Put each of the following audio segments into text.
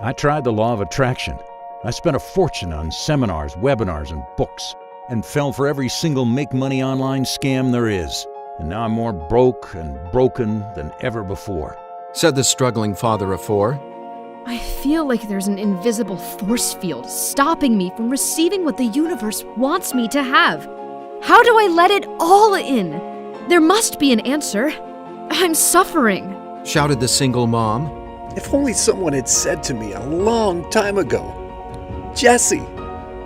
I tried the law of attraction. I spent a fortune on seminars, webinars, and books, and fell for every single make-money online scam there is. And now I'm more broke and broken than ever before," said the struggling father of four. I feel like there's an invisible force field stopping me from receiving what the universe wants me to have. How do I let it all in? There must be an answer. I'm suffering, shouted the single mom. If only someone had said to me a long time ago, "Jesse,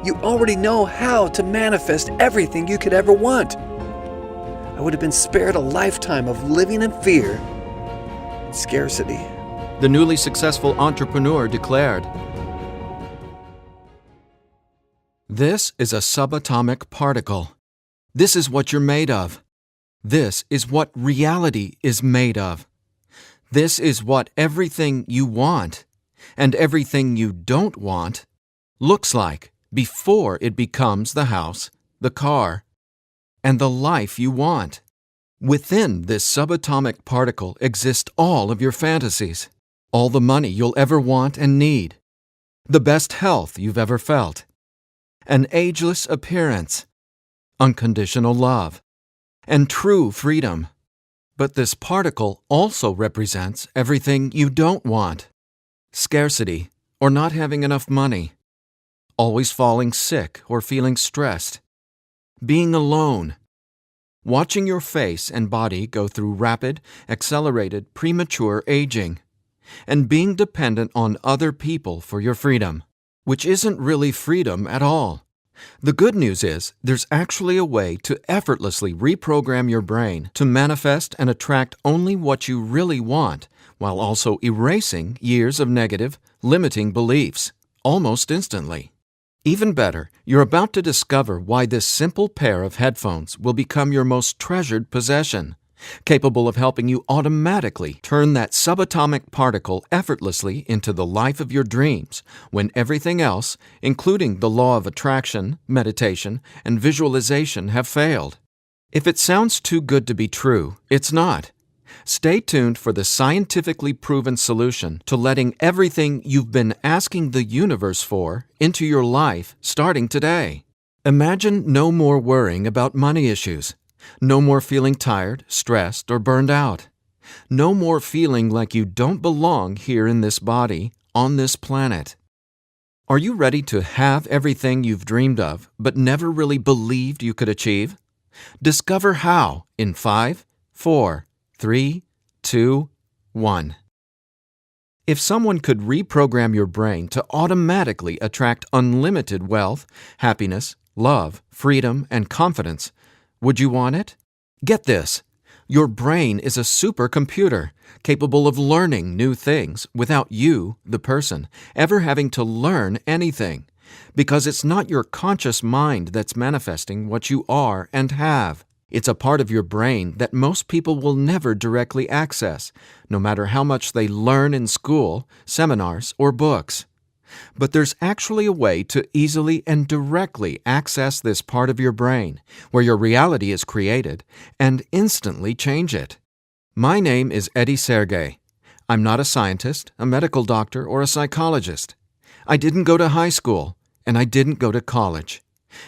you already know how to manifest everything you could ever want," I would have been spared a lifetime of living in fear and scarcity. The newly successful entrepreneur declared. This is a subatomic particle. This is what you're made of. This is what reality is made of. This is what everything you want and everything you don't want looks like before it becomes the house, the car, and the life you want. Within this subatomic particle exist all of your fantasies, all the money you'll ever want and need, the best health you've ever felt, an ageless appearance, unconditional love, and true freedom. But this particle also represents everything you don't want: scarcity or not having enough money, always falling sick or feeling stressed, being alone, watching your face and body go through rapid, accelerated, premature aging, and being dependent on other people for your freedom, which isn't really freedom at all. The good news is there's actually a way to effortlessly reprogram your brain to manifest and attract only what you really want, while also erasing years of negative, limiting beliefs, almost instantly. Even better, you're about to discover why this simple pair of headphones will become your most treasured possession, capable of helping you automatically turn that subatomic particle effortlessly into the life of your dreams when everything else, including the law of attraction, meditation, and visualization, have failed. If it sounds too good to be true, it's not. Stay tuned for the scientifically proven solution to letting everything you've been asking the universe for into your life starting today. Imagine no more worrying about money issues. No more feeling tired, stressed, or burned out. No more feeling like you don't belong here in this body, on this planet. Are you ready to have everything you've dreamed of but never really believed you could achieve? Discover how in 5, 4, 3, 2, 1. If someone could reprogram your brain to automatically attract unlimited wealth, happiness, love, freedom, and confidence, would you want it? Get this. Your brain is a supercomputer capable of learning new things without you, the person, ever having to learn anything, because it's not your conscious mind that's manifesting what you are and have. It's a part of your brain that most people will never directly access, no matter how much they learn in school, seminars, or books. But there's actually a way to easily and directly access this part of your brain, where your reality is created, and instantly change it. My name is Eddie Sergey. I'm not a scientist, a medical doctor, or a psychologist. I didn't go to high school, and I didn't go to college.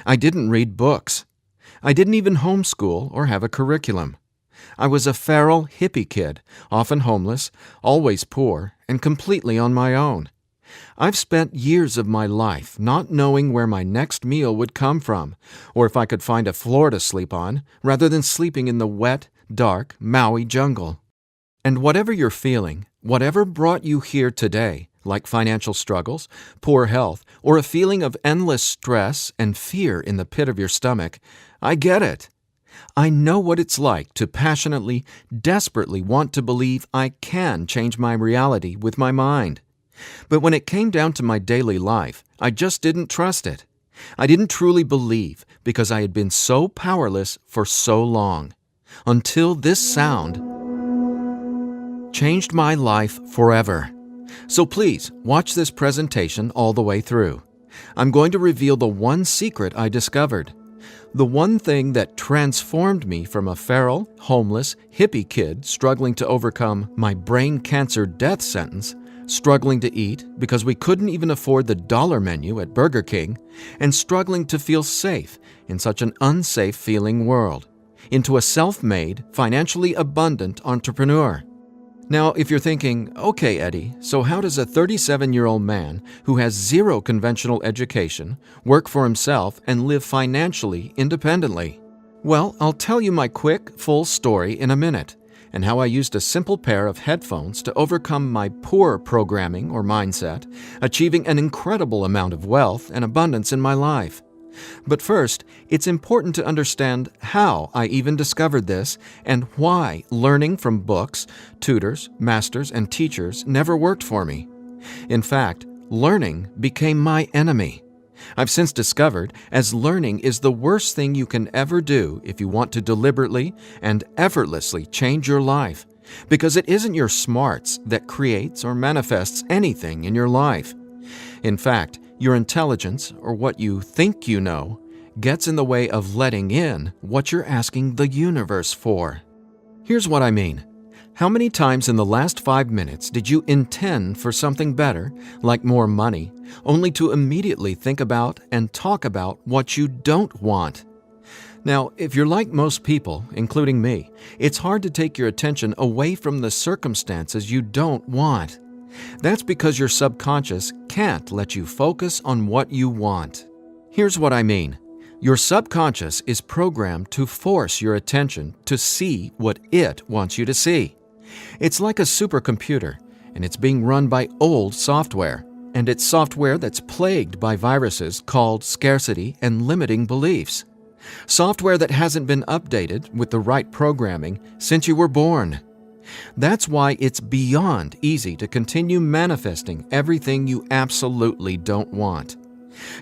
I didn't read books. I didn't even homeschool or have a curriculum. I was a feral hippie kid, often homeless, always poor, and completely on my own. I've spent years of my life not knowing where my next meal would come from, or if I could find a floor to sleep on, rather than sleeping in the wet, dark Maui jungle. And whatever you're feeling, whatever brought you here today, like financial struggles, poor health, or a feeling of endless stress and fear in the pit of your stomach, I get it. I know what it's like to passionately, desperately want to believe I can change my reality with my mind. But when it came down to my daily life, I just didn't trust it. I didn't truly believe because I had been so powerless for so long. Until this sound changed my life forever. So please, watch this presentation all the way through. I'm going to reveal the one secret I discovered. The one thing that transformed me from a feral, homeless, hippie kid struggling to overcome my brain cancer death sentence struggling to eat because we couldn't even afford the dollar menu at Burger King, and struggling to feel safe in such an unsafe-feeling world, into a self-made, financially abundant entrepreneur. Now, if you're thinking, okay, Eddie, so how does a 37-year-old man who has zero conventional education work for himself and live financially independently? Well, I'll tell you my quick, full story in a minute, and how I used a simple pair of headphones to overcome my poor programming or mindset, achieving an incredible amount of wealth and abundance in my life. But first, it's important to understand how I even discovered this and why learning from books, tutors, masters, and teachers never worked for me. In fact, learning became my enemy. I've since discovered as learning is the worst thing you can ever do if you want to deliberately and effortlessly change your life, because it isn't your smarts that creates or manifests anything in your life. In fact, your intelligence, or what you think you know, gets in the way of letting in what you're asking the universe for. Here's what I mean. How many times in the last 5 minutes did you intend for something better, like more money, only to immediately think about and talk about what you don't want? Now, if you're like most people, including me, it's hard to take your attention away from the circumstances you don't want. That's because your subconscious can't let you focus on what you want. Here's what I mean. Your subconscious is programmed to force your attention to see what it wants you to see. It's like a supercomputer, and it's being run by old software, and it's software that's plagued by viruses called scarcity and limiting beliefs. Software that hasn't been updated with the right programming since you were born. That's why it's beyond easy to continue manifesting everything you absolutely don't want.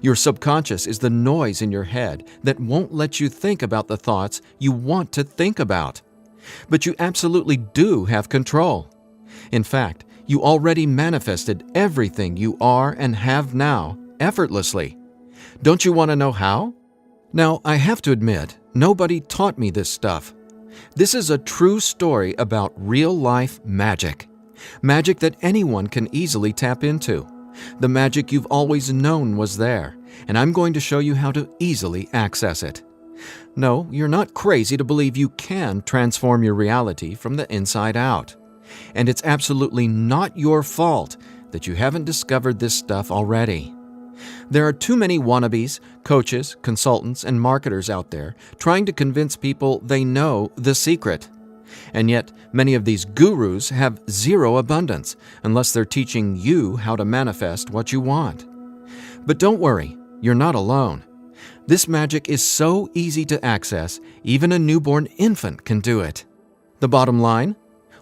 Your subconscious is the noise in your head that won't let you think about the thoughts you want to think about. But you absolutely do have control. In fact, you already manifested everything you are and have now effortlessly. Don't you want to know how? Now, I have to admit, nobody taught me this stuff. This is a true story about real-life magic. Magic that anyone can easily tap into. The magic you've always known was there, and I'm going to show you how to easily access it. No, you're not crazy to believe you can transform your reality from the inside out. And it's absolutely not your fault that you haven't discovered this stuff already. There are too many wannabes, coaches, consultants, and marketers out there trying to convince people they know the secret. And yet, many of these gurus have zero abundance unless they're teaching you how to manifest what you want. But don't worry, you're not alone. This magic is so easy to access, even a newborn infant can do it. The bottom line?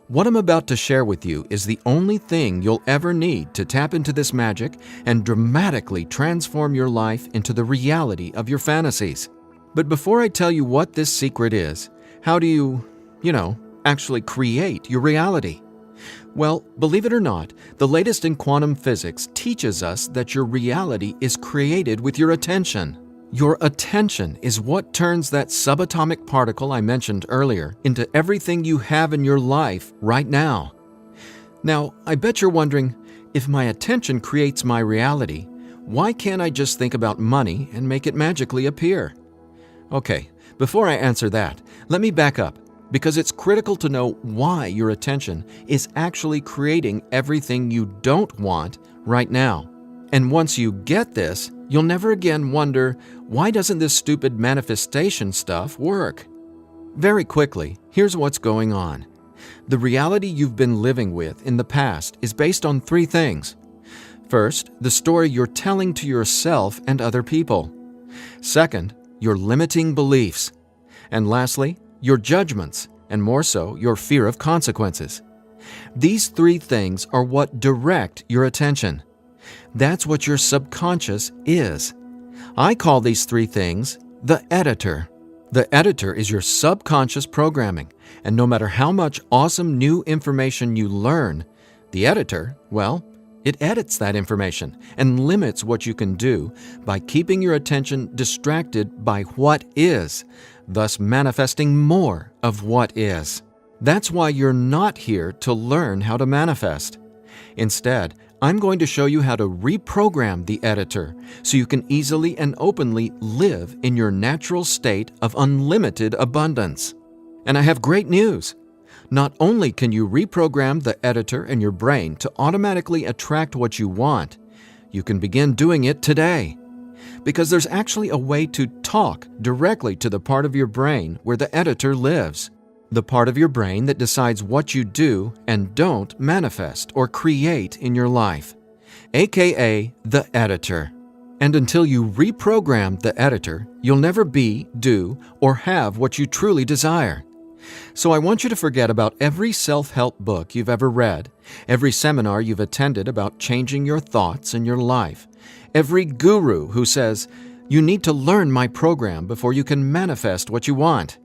What I'm about to share with you is the only thing you'll ever need to tap into this magic and dramatically transform your life into the reality of your fantasies. But before I tell you what this secret is, how do you, actually create your reality? Well, believe it or not, the latest in quantum physics teaches us that your reality is created with your attention. Your attention is what turns that subatomic particle I mentioned earlier into everything you have in your life right now. Now, I bet you're wondering, if my attention creates my reality, why can't I just think about money and make it magically appear? Okay, before I answer that, let me back up, because it's critical to know why your attention is actually creating everything you don't want right now. And once you get this, you'll never again wonder, why doesn't this stupid manifestation stuff work? Very quickly, here's what's going on. The reality you've been living with in the past is based on 3 things. First, the story you're telling to yourself and other people. Second, your limiting beliefs. And lastly, your judgments, and more so, your fear of consequences. These 3 things are what direct your attention. That's what your subconscious is. I call these 3 things the editor. The editor is your subconscious programming, and no matter how much awesome new information you learn, the editor, well, it edits that information and limits what you can do by keeping your attention distracted by what is, thus manifesting more of what is. That's why you're not here to learn how to manifest. Instead, I'm going to show you how to reprogram the editor so you can easily and openly live in your natural state of unlimited abundance. And I have great news. Not only can you reprogram the editor in your brain to automatically attract what you want, you can begin doing it today. Because there's actually a way to talk directly to the part of your brain where the editor lives. The part of your brain that decides what you do and don't manifest or create in your life, aka the editor. And until you reprogram the editor, you'll never be, do, or have what you truly desire. So I want you to forget about every self-help book you've ever read, every seminar you've attended about changing your thoughts and your life, every guru who says, you need to learn my program before you can manifest what you want.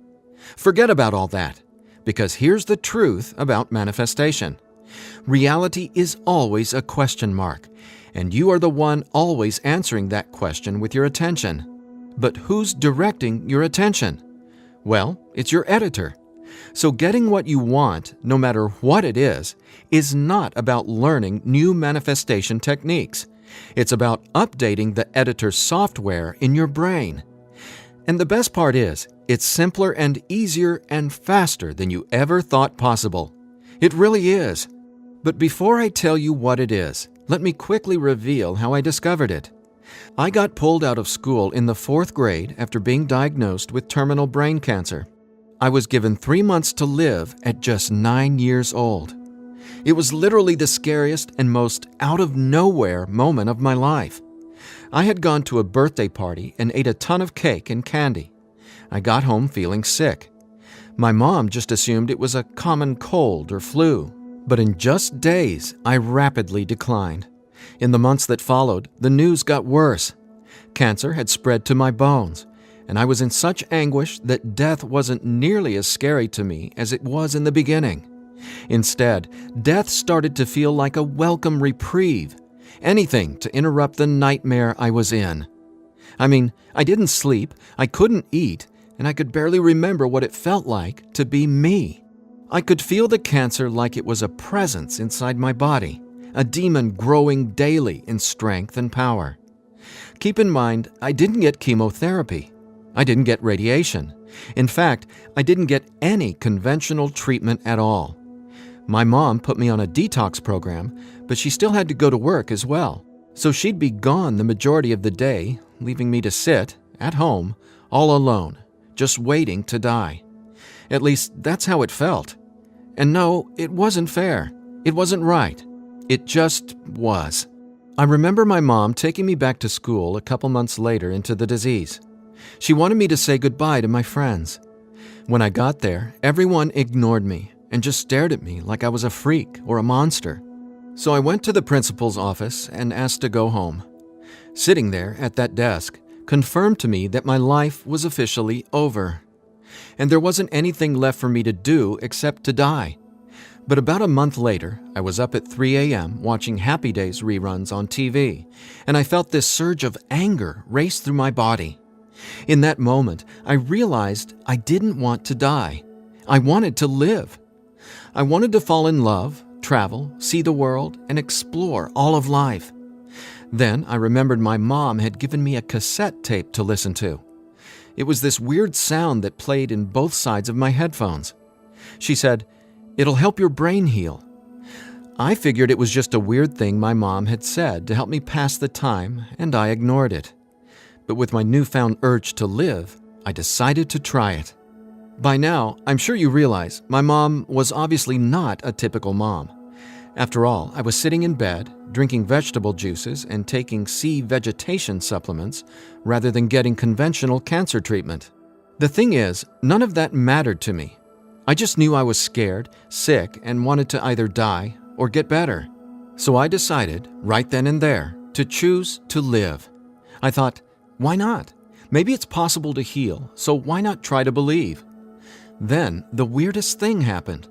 Forget about all that, because here's the truth about manifestation. Reality is always a question mark, and you are the one always answering that question with your attention. But who's directing your attention? Well, it's your editor. So getting what you want, no matter what it is not about learning new manifestation techniques. It's about updating the editor software in your brain. And the best part is, it's simpler and easier and faster than you ever thought possible. It really is. But before I tell you what it is, let me quickly reveal how I discovered it. I got pulled out of school in the 4th grade after being diagnosed with terminal brain cancer. I was given 3 months to live at just 9 years old. It was literally the scariest and most out-of-nowhere moment of my life. I had gone to a birthday party and ate a ton of cake and candy. I got home feeling sick. My mom just assumed it was a common cold or flu. But in just days, I rapidly declined. In the months that followed, the news got worse. Cancer had spread to my bones, and I was in such anguish that death wasn't nearly as scary to me as it was in the beginning. Instead, death started to feel like a welcome reprieve, anything to interrupt the nightmare I was in. I mean, I didn't sleep, I couldn't eat, and I could barely remember what it felt like to be me. I could feel the cancer like it was a presence inside my body, a demon growing daily in strength and power. Keep in mind, I didn't get chemotherapy. I didn't get radiation. In fact, I didn't get any conventional treatment at all. My mom put me on a detox program, but she still had to go to work as well. So she'd be gone the majority of the day, leaving me to sit, at home, all alone, just waiting to die. At least, that's how it felt. And no, it wasn't fair. It wasn't right. It just was. I remember my mom taking me back to school a couple months later into the disease. She wanted me to say goodbye to my friends. When I got there, everyone ignored me and just stared at me like I was a freak or a monster. So I went to the principal's office and asked to go home. Sitting there at that desk confirmed to me that my life was officially over. And there wasn't anything left for me to do except to die. But about a month later, I was up at 3 a.m. watching Happy Days reruns on TV, and I felt this surge of anger race through my body. In that moment, I realized I didn't want to die. I wanted to live. I wanted to fall in love, travel, see the world, and explore all of life. Then I remembered my mom had given me a cassette tape to listen to. It was this weird sound that played in both sides of my headphones. She said, "It'll help your brain heal." I figured it was just a weird thing my mom had said to help me pass the time, and I ignored it. But with my newfound urge to live, I decided to try it. By now, I'm sure you realize my mom was obviously not a typical mom. After all, I was sitting in bed, drinking vegetable juices and taking sea vegetation supplements rather than getting conventional cancer treatment. The thing is, none of that mattered to me. I just knew I was scared, sick, and wanted to either die or get better. So I decided, right then and there, to choose to live. I thought, why not? Maybe it's possible to heal, so why not try to believe? Then, the weirdest thing happened.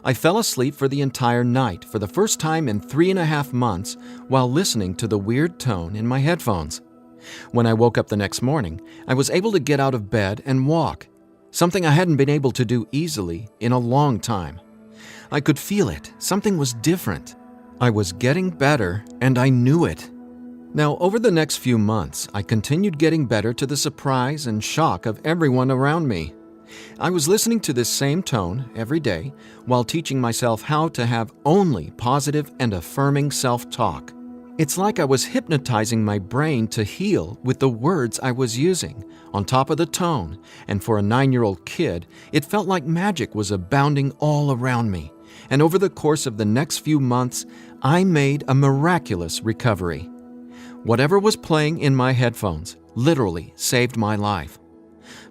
I fell asleep for the entire night for the first time in 3.5 months while listening to the weird tone in my headphones. When I woke up the next morning, I was able to get out of bed and walk, something I hadn't been able to do easily in a long time. I could feel it. Something was different. I was getting better, and I knew it. Now, over the next few months, I continued getting better to the surprise and shock of everyone around me. I was listening to this same tone every day while teaching myself how to have only positive and affirming self-talk. It's like I was hypnotizing my brain to heal with the words I was using, on top of the tone, and for a 9-year-old kid, it felt like magic was abounding all around me. And over the course of the next few months, I made a miraculous recovery. Whatever was playing in my headphones literally saved my life.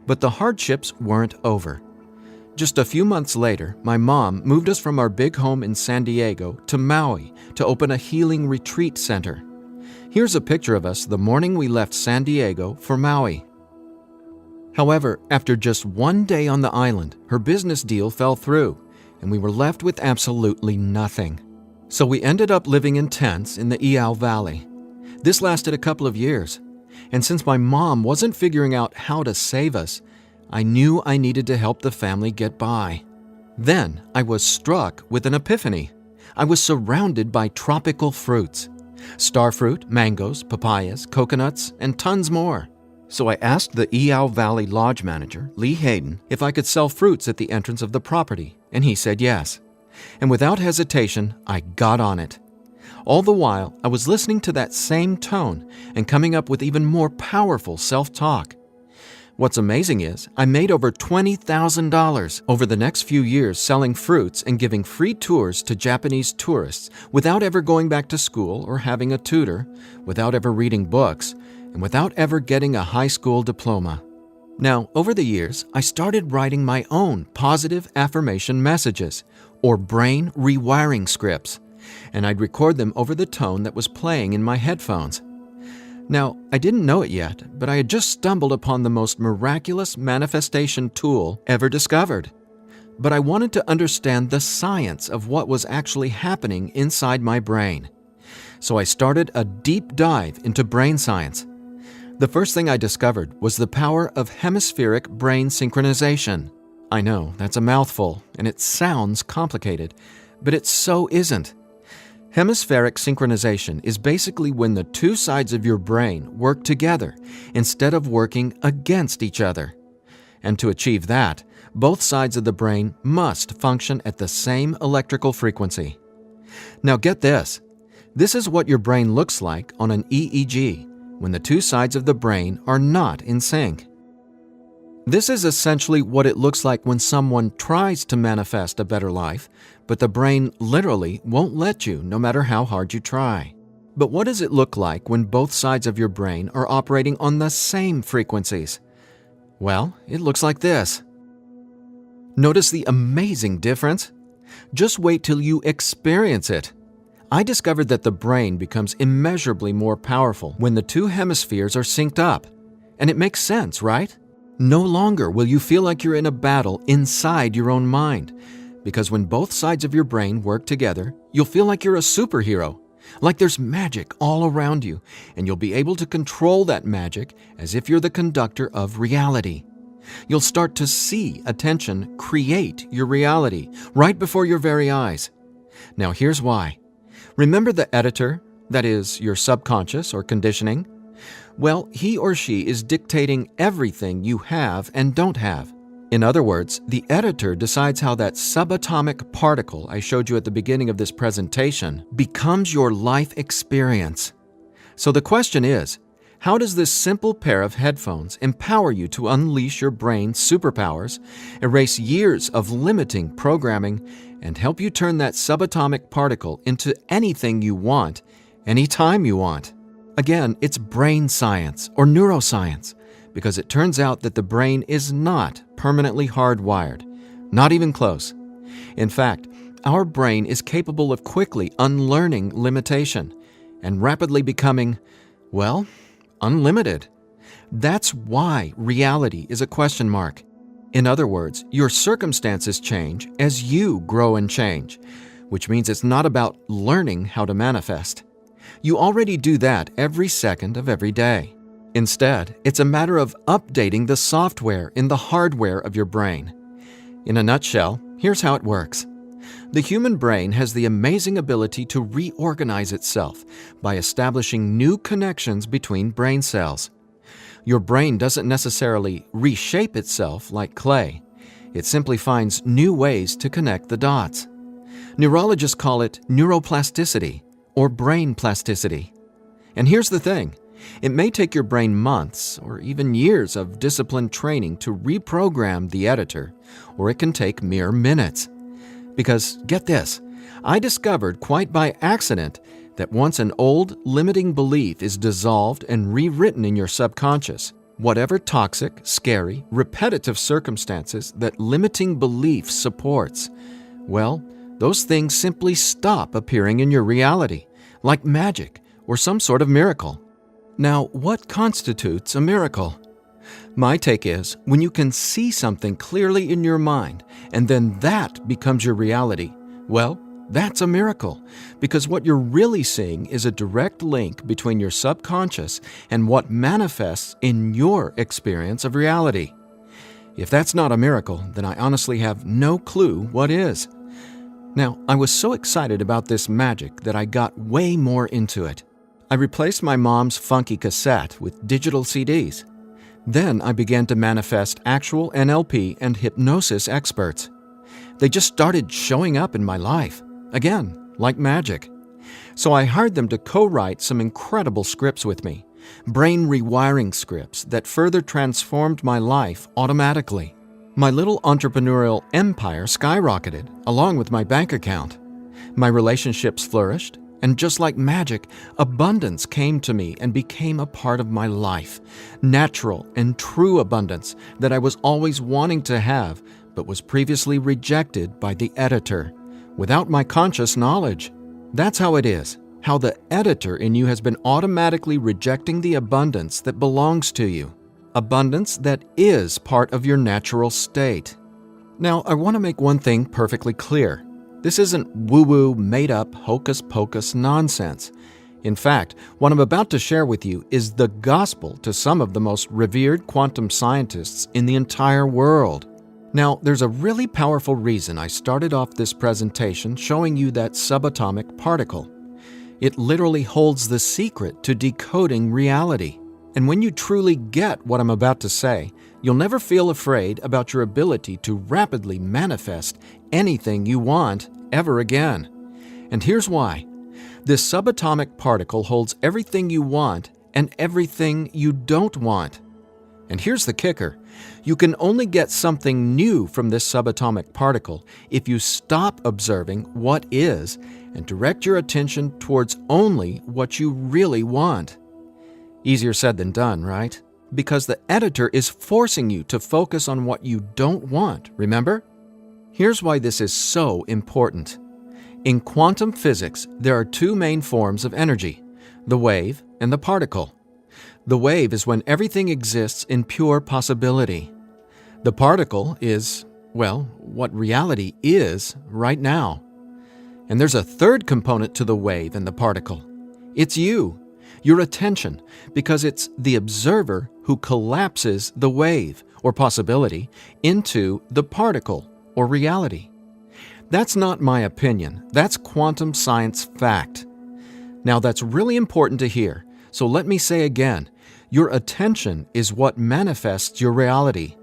But the hardships weren't over. Just a few months later, my mom moved us from our big home in San Diego to Maui to open a healing retreat center. Here's a picture of us the morning we left San Diego for Maui. However, after just one day on the island, her business deal fell through, and we were left with absolutely nothing. So we ended up living in tents in the Iao Valley. This lasted a couple of years, and since my mom wasn't figuring out how to save us, I knew I needed to help the family get by. Then I was struck with an epiphany. I was surrounded by tropical fruits: starfruit, mangoes, papayas, coconuts, and tons more. So I asked the Iao Valley Lodge manager, Lee Hayden, if I could sell fruits at the entrance of the property, and he said yes. And without hesitation, I got on it. All the while, I was listening to that same tone and coming up with even more powerful self-talk. What's amazing is, I made over $20,000 over the next few years selling fruits and giving free tours to Japanese tourists without ever going back to school or having a tutor, without ever reading books, and without ever getting a high school diploma. Now, over the years, I started writing my own positive affirmation messages, or brain rewiring scripts, and I'd record them over the tone that was playing in my headphones. Now, I didn't know it yet, but I had just stumbled upon the most miraculous manifestation tool ever discovered. But I wanted to understand the science of what was actually happening inside my brain. So I started a deep dive into brain science. The first thing I discovered was the power of hemispheric brain synchronization. I know, that's a mouthful, and it sounds complicated, but it so isn't. Hemispheric synchronization is basically when the two sides of your brain work together instead of working against each other. And to achieve that, both sides of the brain must function at the same electrical frequency. Now get this. This is what your brain looks like on an EEG when the two sides of the brain are not in sync. This is essentially what it looks like when someone tries to manifest a better life, but the brain literally won't let you no matter how hard you try. But what does it look like when both sides of your brain are operating on the same frequencies? Well, it looks like this. Notice the amazing difference? Just wait till you experience it. I discovered that the brain becomes immeasurably more powerful when the two hemispheres are synced up. And it makes sense, right? No longer will you feel like you're in a battle inside your own mind, because when both sides of your brain work together, you'll feel like you're a superhero, like there's magic all around you, and you'll be able to control that magic as if you're the conductor of reality. You'll start to see attention create your reality right before your very eyes. Now here's why. Remember the editor, that is, your subconscious or conditioning? Well, he or she is dictating everything you have and don't have. In other words, the editor decides how that subatomic particle I showed you at the beginning of this presentation becomes your life experience. So the question is, how does this simple pair of headphones empower you to unleash your brain's superpowers, erase years of limiting programming, and help you turn that subatomic particle into anything you want, anytime you want? Again, it's brain science or neuroscience, because it turns out that the brain is not permanently hardwired, not even close. In fact, our brain is capable of quickly unlearning limitation and rapidly becoming, well, unlimited. That's why reality is a question mark. In other words, your circumstances change as you grow and change, which means it's not about learning how to manifest. You already do that every second of every day. Instead, it's a matter of updating the software in the hardware of your brain. In a nutshell, here's how it works. The human brain has the amazing ability to reorganize itself by establishing new connections between brain cells. Your brain doesn't necessarily reshape itself like clay. It simply finds new ways to connect the dots. Neurologists call it neuroplasticity or brain plasticity. And here's the thing. It may take your brain months or even years of disciplined training to reprogram the editor, or it can take mere minutes. Because, get this, I discovered quite by accident that once an old, limiting belief is dissolved and rewritten in your subconscious, whatever toxic, scary, repetitive circumstances that limiting belief supports, well, those things simply stop appearing in your reality, like magic or some sort of miracle. Now, what constitutes a miracle? My take is when you can see something clearly in your mind and then that becomes your reality, well, that's a miracle, because what you're really seeing is a direct link between your subconscious and what manifests in your experience of reality. If that's not a miracle, then I honestly have no clue what is. Now, I was so excited about this magic that I got way more into it. I replaced my mom's funky cassette with digital CDs. Then I began to manifest actual NLP and hypnosis experts. They just started showing up in my life, again, like magic. So I hired them to co-write some incredible scripts with me, brain rewiring scripts that further transformed my life automatically. My little entrepreneurial empire skyrocketed, along with my bank account. My relationships flourished, and just like magic, abundance came to me and became a part of my life. Natural and true abundance that I was always wanting to have, but was previously rejected by the editor, without my conscious knowledge. That's how it is, how the editor in you has been automatically rejecting the abundance that belongs to you. Abundance that is part of your natural state. Now, I want to make one thing perfectly clear. This isn't woo-woo, made-up, hocus-pocus nonsense. In fact, what I'm about to share with you is the gospel to some of the most revered quantum scientists in the entire world. Now, there's a really powerful reason I started off this presentation showing you that subatomic particle. It literally holds the secret to decoding reality. And when you truly get what I'm about to say, you'll never feel afraid about your ability to rapidly manifest anything you want ever again. And here's why. This subatomic particle holds everything you want and everything you don't want. And here's the kicker. You can only get something new from this subatomic particle if you stop observing what is and direct your attention towards only what you really want. Easier said than done, right? Because the editor is forcing you to focus on what you don't want, remember? Here's why this is so important. In quantum physics, there are two main forms of energy, the wave and the particle. The wave is when everything exists in pure possibility. The particle is, well, what reality is right now. And there's a third component to the wave and the particle. It's you. Your attention, because it's the observer who collapses the wave, or possibility, into the particle, or reality. That's not my opinion. That's quantum science fact. Now that's really important to hear, so let me say again, your attention is what manifests your reality,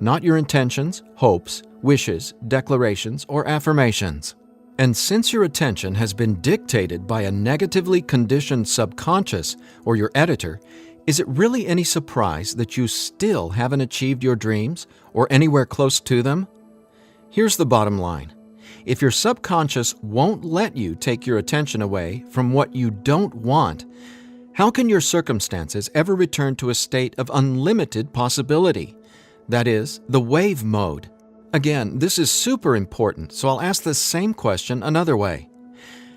not your intentions, hopes, wishes, declarations, or affirmations. And since your attention has been dictated by a negatively conditioned subconscious or your editor, is it really any surprise that you still haven't achieved your dreams or anywhere close to them? Here's the bottom line. If your subconscious won't let you take your attention away from what you don't want, how can your circumstances ever return to a state of unlimited possibility? That is, the wave mode. Again, this is super important, so I'll ask the same question another way.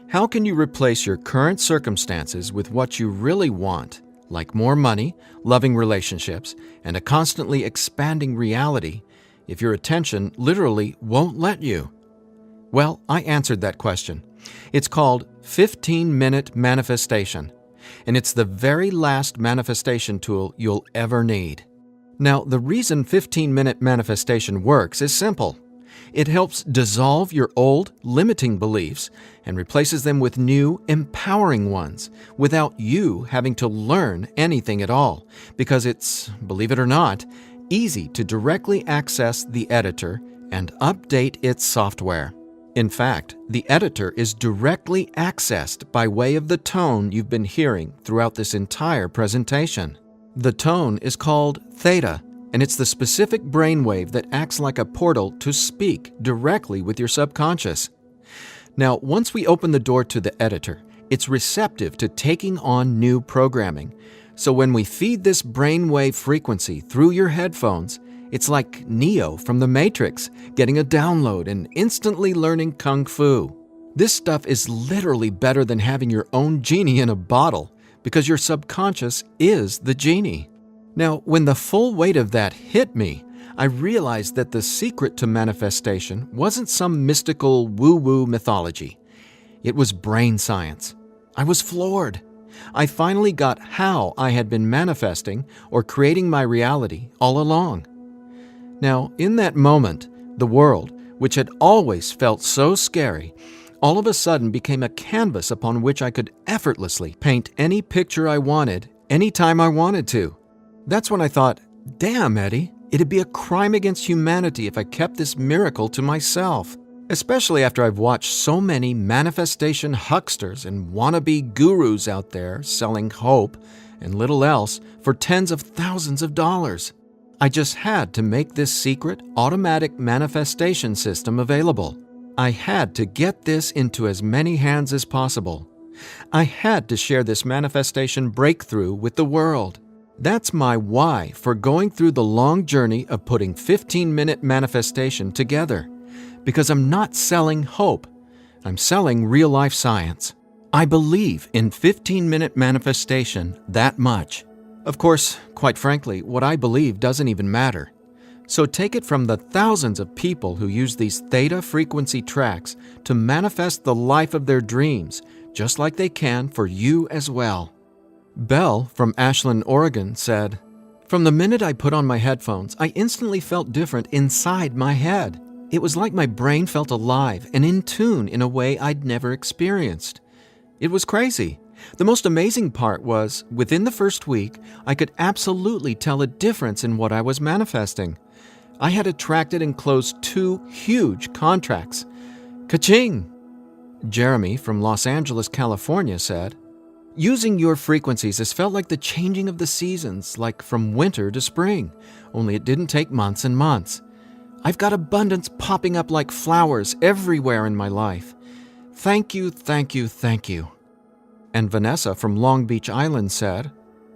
How can you replace your current circumstances with what you really want, like more money, loving relationships, and a constantly expanding reality, if your attention literally won't let you? Well, I answered that question. It's called 15-minute manifestation, and it's the very last manifestation tool you'll ever need. Now, the reason 15-minute manifestation works is simple. It helps dissolve your old, limiting beliefs and replaces them with new, empowering ones without you having to learn anything at all, because it's, believe it or not, easy to directly access the editor and update its software. In fact, the editor is directly accessed by way of the tone you've been hearing throughout this entire presentation. The tone is called THETA, and it's the specific brainwave that acts like a portal to speak directly with your subconscious. Now, once we open the door to the editor, it's receptive to taking on new programming. So when we feed this brainwave frequency through your headphones, it's like Neo from the Matrix getting a download and instantly learning Kung Fu. This stuff is literally better than having your own genie in a bottle, because your subconscious is the genie. Now, when the full weight of that hit me, I realized that the secret to manifestation wasn't some mystical woo-woo mythology. It was brain science. I was floored. I finally got how I had been manifesting or creating my reality all along. Now, in that moment, the world, which had always felt so scary, all of a sudden became a canvas upon which I could effortlessly paint any picture I wanted, anytime I wanted to. That's when I thought, damn, Eddie, it'd be a crime against humanity if I kept this miracle to myself. Especially after I've watched so many manifestation hucksters and wannabe gurus out there selling hope and little else for tens of thousands of dollars. I just had to make this secret, automatic manifestation system available. I had to get this into as many hands as possible. I had to share this manifestation breakthrough with the world. That's my why for going through the long journey of putting 15-minute manifestation together. Because I'm not selling hope. I'm selling real-life science. I believe in 15-minute manifestation that much. Of course, quite frankly, what I believe doesn't even matter. So take it from the thousands of people who use these theta frequency tracks to manifest the life of their dreams, just like they can for you as well. Belle from Ashland, Oregon said, "From the minute I put on my headphones, I instantly felt different inside my head. It was like my brain felt alive and in tune in a way I'd never experienced. It was crazy. The most amazing part was, within the first week, I could absolutely tell a difference in what I was manifesting. I had attracted and closed 2 huge contracts. Ka-ching!" Jeremy from Los Angeles, California said, "Using your frequencies has felt like the changing of the seasons, like from winter to spring, only it didn't take months and months. I've got abundance popping up like flowers everywhere in my life. Thank you, thank you, thank you." And Vanessa from Long Beach Island said,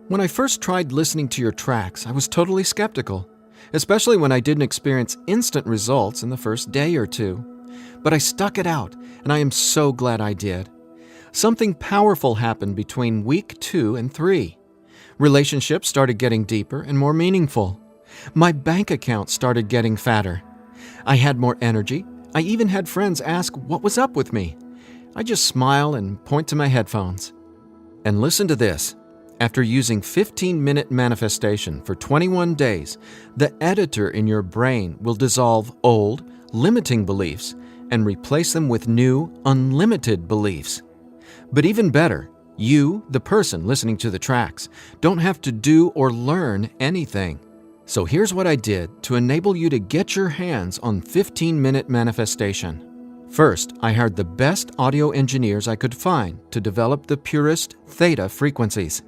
"When I first tried listening to your tracks, I was totally skeptical, especially when I didn't experience instant results in the first day or 2. But I stuck it out, and I am so glad I did. Something powerful happened between week 2 and 3. Relationships started getting deeper and more meaningful. My bank account started getting fatter. I had more energy. I even had friends ask what was up with me. I just smile and point to my headphones. And listen to this. After using 15-minute manifestation for 21 days, the editor in your brain will dissolve old, limiting beliefs and replace them with new, unlimited beliefs. But even better, you, the person listening to the tracks, don't have to do or learn anything. So here's what I did to enable you to get your hands on 15-minute manifestation. First, I hired the best audio engineers I could find to develop the purest theta frequencies.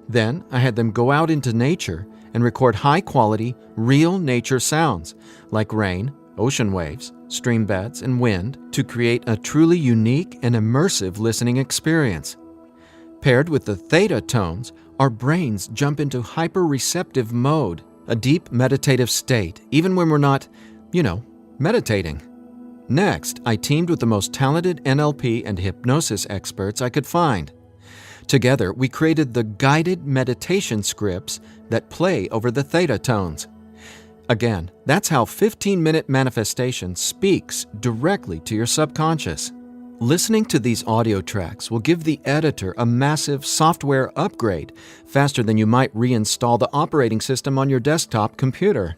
Then, I had them go out into nature and record high-quality, real nature sounds like rain, ocean waves, stream beds, and wind to create a truly unique and immersive listening experience. Paired with the theta tones, our brains jump into hyper-receptive mode, a deep meditative state, even when we're not, meditating. Next, I teamed with the most talented NLP and hypnosis experts I could find. Together, we created the guided meditation scripts that play over the theta tones. Again, that's how 15-minute manifestation speaks directly to your subconscious. Listening to these audio tracks will give the editor a massive software upgrade faster than you might reinstall the operating system on your desktop computer.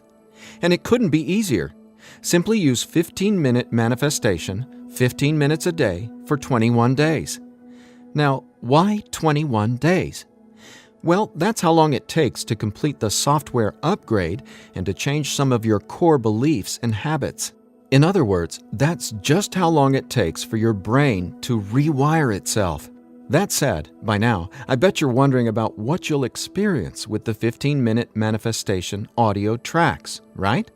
And it couldn't be easier. Simply use 15-minute manifestation, 15 minutes a day for 21 days. Now, why 21 days? Well, that's how long it takes to complete the software upgrade and to change some of your core beliefs and habits. In other words, that's just how long it takes for your brain to rewire itself. That said, by now, I bet you're wondering about what you'll experience with the 15-minute manifestation audio tracks, right?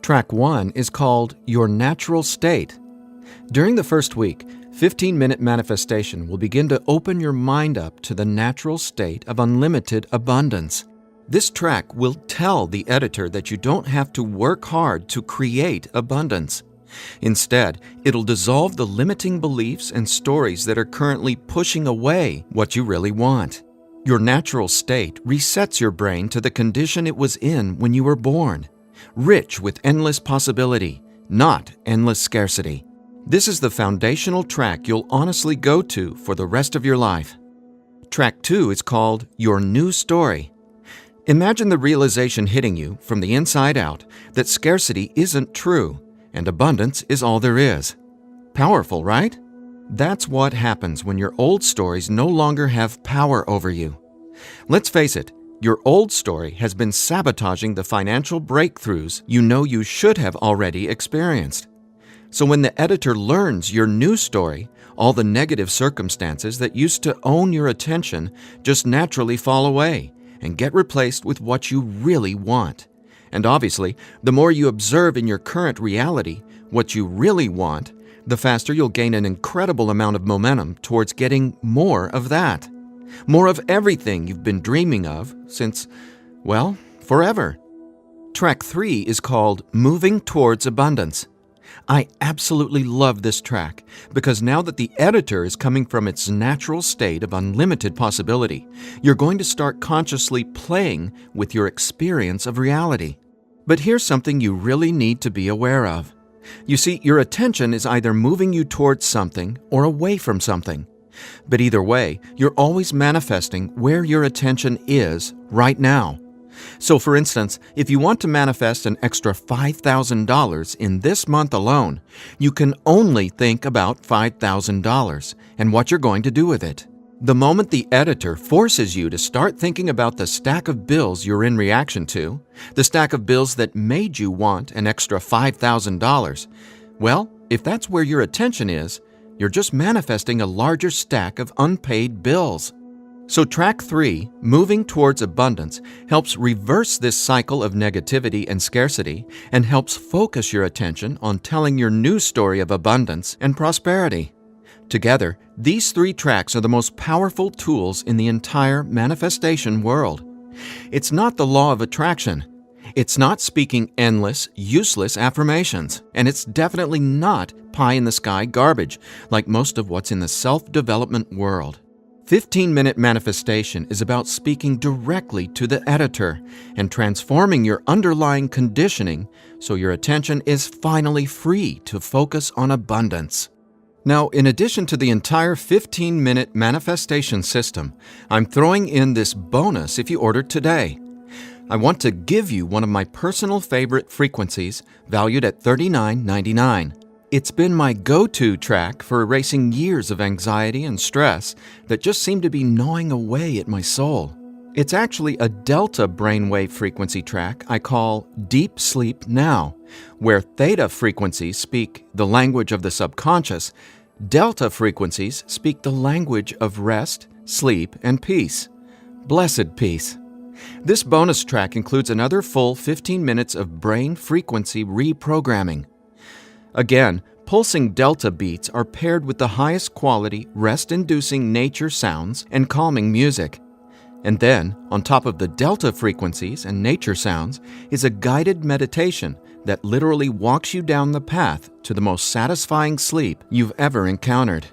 Track 1 is called Your Natural State. During the first week, 15-minute manifestation will begin to open your mind up to the natural state of unlimited abundance. This track will tell the editor that you don't have to work hard to create abundance. Instead, it'll dissolve the limiting beliefs and stories that are currently pushing away what you really want. Your natural state resets your brain to the condition it was in when you were born, rich with endless possibility, not endless scarcity. This is the foundational track you'll honestly go to for the rest of your life. Track 2 is called Your New Story. Imagine the realization hitting you from the inside out that scarcity isn't true and abundance is all there is. Powerful, right? That's what happens when your old stories no longer have power over you. Let's face it, your old story has been sabotaging the financial breakthroughs you know you should have already experienced. So when the editor learns your new story, all the negative circumstances that used to own your attention just naturally fall away and get replaced with what you really want. And obviously, the more you observe in your current reality what you really want, the faster you'll gain an incredible amount of momentum towards getting more of that. More of everything you've been dreaming of since, well, forever. Track 3 is called Moving Towards Abundance. I absolutely love this track because now that the editor is coming from its natural state of unlimited possibility, you're going to start consciously playing with your experience of reality. But here's something you really need to be aware of. You see, your attention is either moving you towards something or away from something. But either way, you're always manifesting where your attention is right now. So for instance, if you want to manifest an extra $5,000 in this month alone, you can only think about $5,000 and what you're going to do with it. The moment the editor forces you to start thinking about the stack of bills you're in reaction to, the stack of bills that made you want an extra $5,000, well, if that's where your attention is, you're just manifesting a larger stack of unpaid bills. So track 3, Moving Towards Abundance, helps reverse this cycle of negativity and scarcity and helps focus your attention on telling your new story of abundance and prosperity. Together, these 3 tracks are the most powerful tools in the entire manifestation world. It's not the law of attraction. It's not speaking endless, useless affirmations. And it's definitely not pie-in-the-sky garbage, like most of what's in the self-development world. 15-minute manifestation is about speaking directly to the editor and transforming your underlying conditioning so your attention is finally free to focus on abundance. Now, in addition to the entire 15-minute manifestation system, I'm throwing in this bonus if you order today. I want to give you one of my personal favorite frequencies, valued at $39.99. It's been my go-to track for erasing years of anxiety and stress that just seem to be gnawing away at my soul. It's actually a delta brainwave frequency track I call Deep Sleep Now, where theta frequencies speak the language of the subconscious, delta frequencies speak the language of rest, sleep, and peace. Blessed peace. This bonus track includes another full 15 minutes of brain frequency reprogramming. Again, pulsing delta beats are paired with the highest quality, rest-inducing nature sounds and calming music. And then, on top of the delta frequencies and nature sounds, is a guided meditation that literally walks you down the path to the most satisfying sleep you've ever encountered.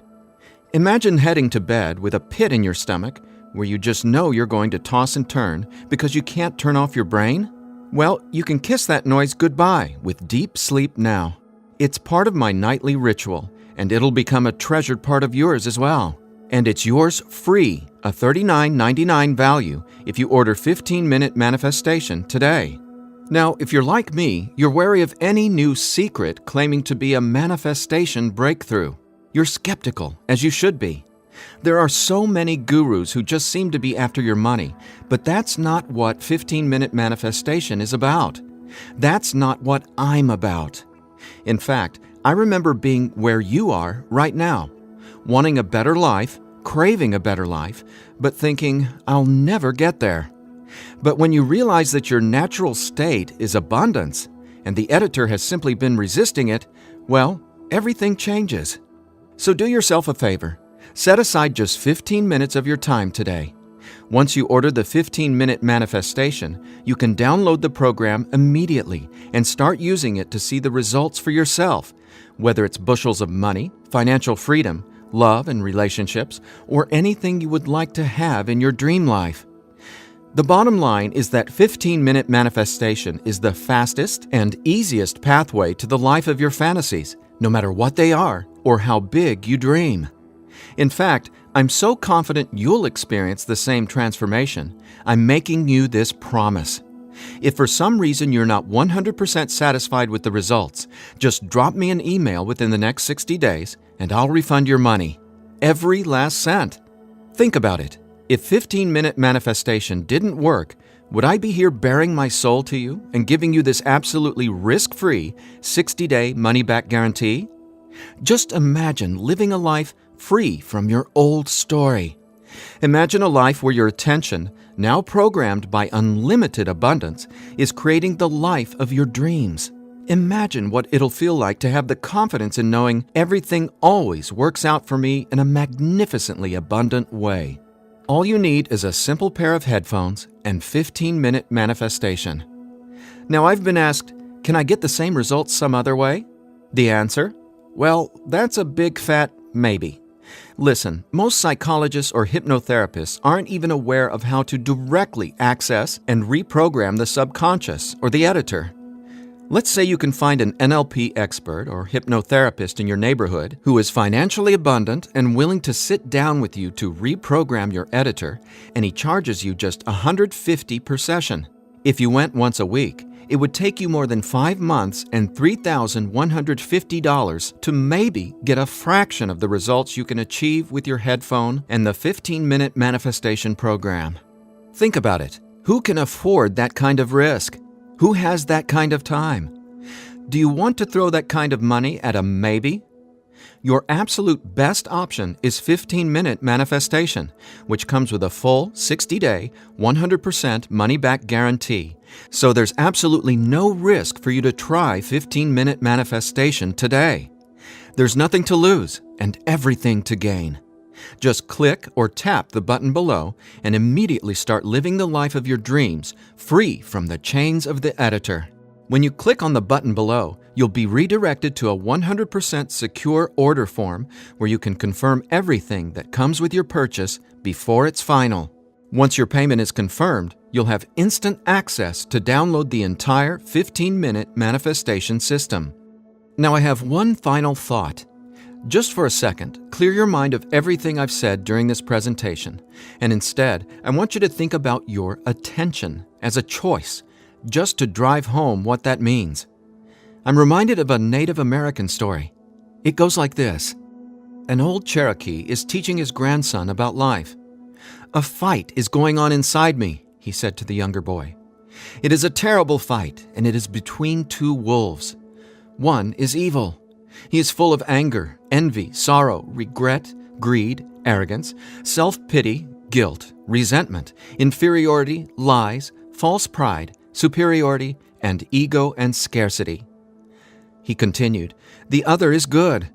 Imagine heading to bed with a pit in your stomach where you just know you're going to toss and turn because you can't turn off your brain? Well, you can kiss that noise goodbye with Deep Sleep Now. It's part of my nightly ritual, and it'll become a treasured part of yours as well. And it's yours free, a $39.99 value, if you order 15-minute manifestation today. Now, if you're like me, you're wary of any new secret claiming to be a manifestation breakthrough. You're skeptical, as you should be. There are so many gurus who just seem to be after your money, but that's not what 15-minute manifestation is about. That's not what I'm about. In fact, I remember being where you are right now, wanting a better life, craving a better life, but thinking, I'll never get there. But when you realize that your natural state is abundance, and the editor has simply been resisting it, well, everything changes. So do yourself a favor. Set aside just 15 minutes of your time today. Once you order the 15-minute manifestation, you can download the program immediately and start using it to see the results for yourself, whether it's bushels of money, financial freedom, love and relationships, or anything you would like to have in your dream life. The bottom line is that 15-minute manifestation is the fastest and easiest pathway to the life of your fantasies, no matter what they are or how big you dream. In fact, I'm so confident you'll experience the same transformation, I'm making you this promise. If for some reason you're not 100% satisfied with the results, just drop me an email within the next 60 days and I'll refund your money. Every last cent. Think about it. If 15-minute manifestation didn't work, would I be here bearing my soul to you and giving you this absolutely risk-free 60-day money-back guarantee? Just imagine living a life free from your old story. Imagine a life where your attention, now programmed by unlimited abundance, is creating the life of your dreams. Imagine what it'll feel like to have the confidence in knowing everything always works out for me in a magnificently abundant way. All you need is a simple pair of headphones and 15-minute manifestation. Now, I've been asked, can I get the same results some other way? The answer? Well, that's a big fat maybe. Listen, most psychologists or hypnotherapists aren't even aware of how to directly access and reprogram the subconscious or the editor. Let's say you can find an NLP expert or hypnotherapist in your neighborhood who is financially abundant and willing to sit down with you to reprogram your editor, and he charges you just $150 per session. If you went once a week, it would take you more than 5 months and $3,150 to maybe get a fraction of the results you can achieve with your headphone and the 15-minute manifestation program. Think about it. Who can afford that kind of risk? Who has that kind of time? Do you want to throw that kind of money at a maybe? Your absolute best option is 15-minute manifestation, which comes with a full 60-day, 100% money-back guarantee. So there's absolutely no risk for you to try 15-minute manifestation today. There's nothing to lose and everything to gain. Just click or tap the button below and immediately start living the life of your dreams, free from the chains of the editor. When you click on the button below, you'll be redirected to a 100% secure order form where you can confirm everything that comes with your purchase before it's final. Once your payment is confirmed, you'll have instant access to download the entire 15-minute manifestation system. Now I have one final thought. Just for a second, clear your mind of everything I've said during this presentation, and instead, I want you to think about your attention as a choice, just to drive home what that means. I'm reminded of a Native American story. It goes like this. An old Cherokee is teaching his grandson about life. "A fight is going on inside me," he said to the younger boy. "It is a terrible fight, and it is between two wolves. One is evil. He is full of anger, envy, sorrow, regret, greed, arrogance, self-pity, guilt, resentment, inferiority, lies, false pride, superiority, and ego and scarcity." He continued, "The other is good.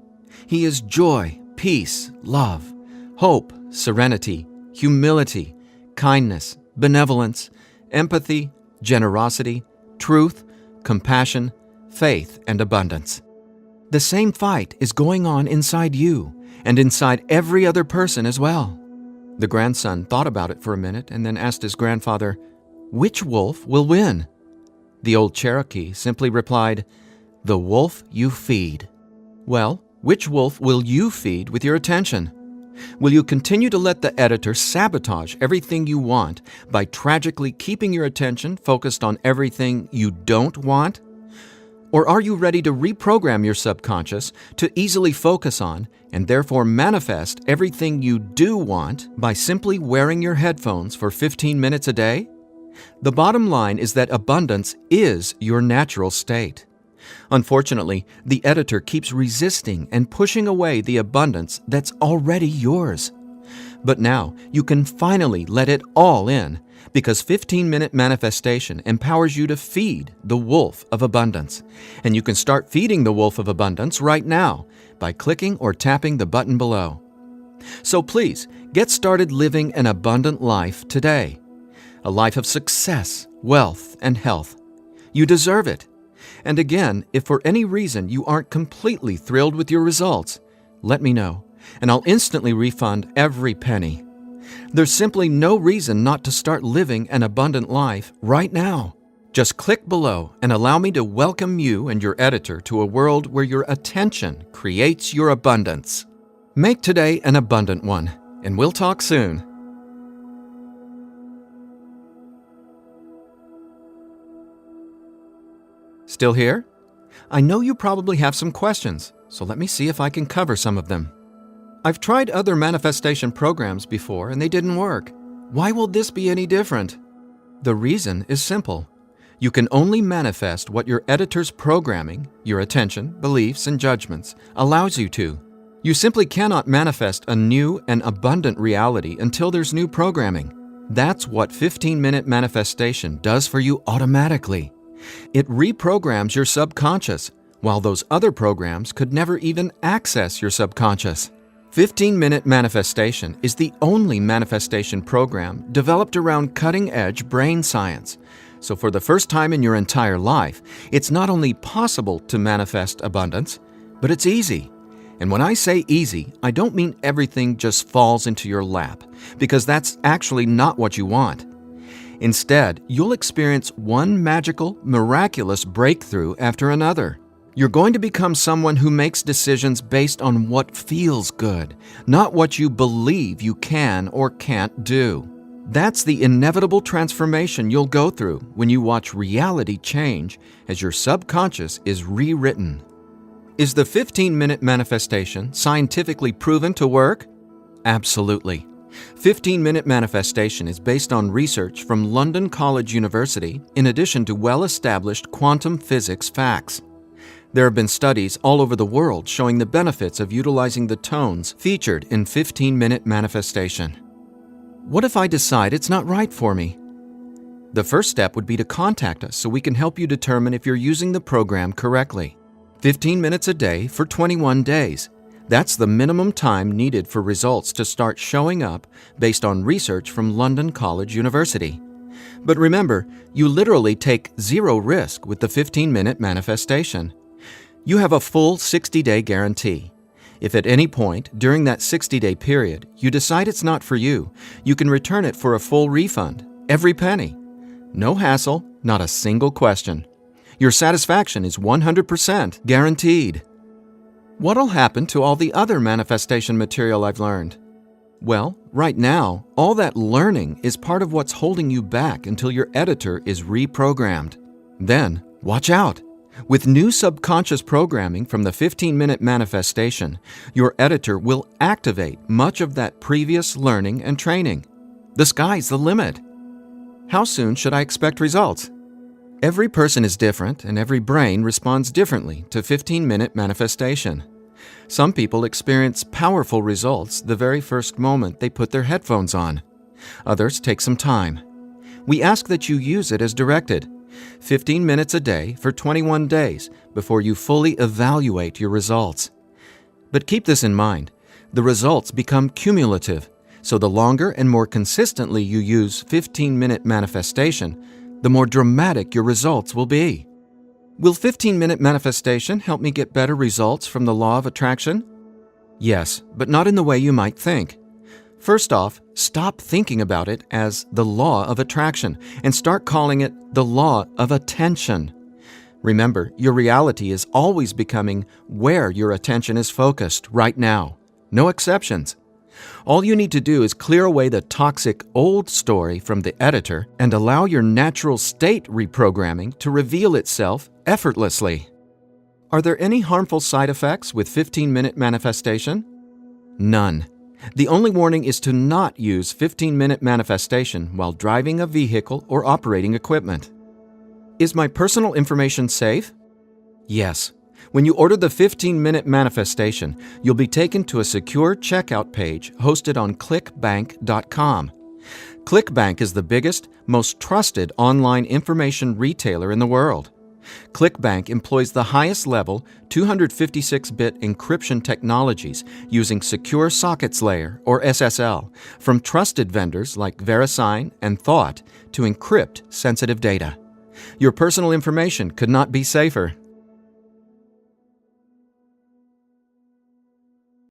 He is joy, peace, love, hope, serenity, humility, kindness, benevolence, empathy, generosity, truth, compassion, faith, and abundance. The same fight is going on inside you and inside every other person as well." The grandson thought about it for a minute and then asked his grandfather, "Which wolf will win?" The old Cherokee simply replied, "The wolf you feed." Well, which wolf will you feed with your attention? Will you continue to let the editor sabotage everything you want by tragically keeping your attention focused on everything you don't want? Or are you ready to reprogram your subconscious to easily focus on and therefore manifest everything you do want by simply wearing your headphones for 15 minutes a day? The bottom line is that abundance is your natural state. Unfortunately, the editor keeps resisting and pushing away the abundance that's already yours. But now you can finally let it all in, because 15-minute manifestation empowers you to feed the wolf of abundance. And you can start feeding the wolf of abundance right now by clicking or tapping the button below. So please, get started living an abundant life today. A life of success, wealth, and health. You deserve it. And again, if for any reason you aren't completely thrilled with your results, let me know, and I'll instantly refund every penny. There's simply no reason not to start living an abundant life right now. Just click below and allow me to welcome you and your editor to a world where your attention creates your abundance. Make today an abundant one, and we'll talk soon. Still here? I know you probably have some questions, so let me see if I can cover some of them. I've tried other manifestation programs before and they didn't work. Why will this be any different? The reason is simple. You can only manifest what your editor's programming, your attention, beliefs, and judgments allows you to. You simply cannot manifest a new and abundant reality until there's new programming. That's what 15-minute manifestation does for you automatically. It reprograms your subconscious, while those other programs could never even access your subconscious. 15-minute manifestation is the only manifestation program developed around cutting-edge brain science. So for the first time in your entire life, it's not only possible to manifest abundance, but it's easy. And when I say easy, I don't mean everything just falls into your lap, because that's actually not what you want. Instead, you'll experience one magical, miraculous breakthrough after another. You're going to become someone who makes decisions based on what feels good, not what you believe you can or can't do. That's the inevitable transformation you'll go through when you watch reality change as your subconscious is rewritten. Is the 15-minute manifestation scientifically proven to work? Absolutely. 15-minute manifestation is based on research from London College University in addition to well-established quantum physics facts. There have been studies all over the world showing the benefits of utilizing the tones featured in 15-minute manifestation. What if I decide it's not right for me? The first step would be to contact us so we can help you determine if you're using the program correctly. 15 minutes a day for 21 days. That's the minimum time needed for results to start showing up based on research from London College University. But remember, you literally take zero risk with the 15-minute manifestation. You have a full 60-day guarantee. If at any point during that 60-day period you decide it's not for you, you can return it for a full refund, every penny. No hassle, not a single question. Your satisfaction is 100% guaranteed. What'll happen to all the other manifestation material I've learned? Well, right now, all that learning is part of what's holding you back until your editor is reprogrammed. Then, watch out! With new subconscious programming from the 15-minute manifestation, your editor will activate much of that previous learning and training. The sky's the limit. How soon should I expect results? Every person is different, and every brain responds differently to 15-minute manifestation. Some people experience powerful results the very first moment they put their headphones on. Others take some time. We ask that you use it as directed, 15 minutes a day for 21 days before you fully evaluate your results. But keep this in mind, the results become cumulative, so the longer and more consistently you use 15-minute manifestation, the more dramatic your results will be. Will 15-minute manifestation help me get better results from the law of attraction? Yes, but not in the way you might think. First off, stop thinking about it as the law of attraction and start calling it the law of attention. Remember, your reality is always becoming where your attention is focused right now. No exceptions. All you need to do is clear away the toxic old story from the editor and allow your natural state reprogramming to reveal itself effortlessly. Are there any harmful side effects with 15-minute manifestation? None. The only warning is to not use 15-minute manifestation while driving a vehicle or operating equipment. Is my personal information safe? Yes. When you order the 15-minute manifestation, you'll be taken to a secure checkout page hosted on clickbank.com. ClickBank is the biggest, most trusted online information retailer in the world. ClickBank employs the highest level 256-bit encryption technologies using Secure Sockets Layer, or SSL, from trusted vendors like VeriSign and THETA to encrypt sensitive data. Your personal information could not be safer.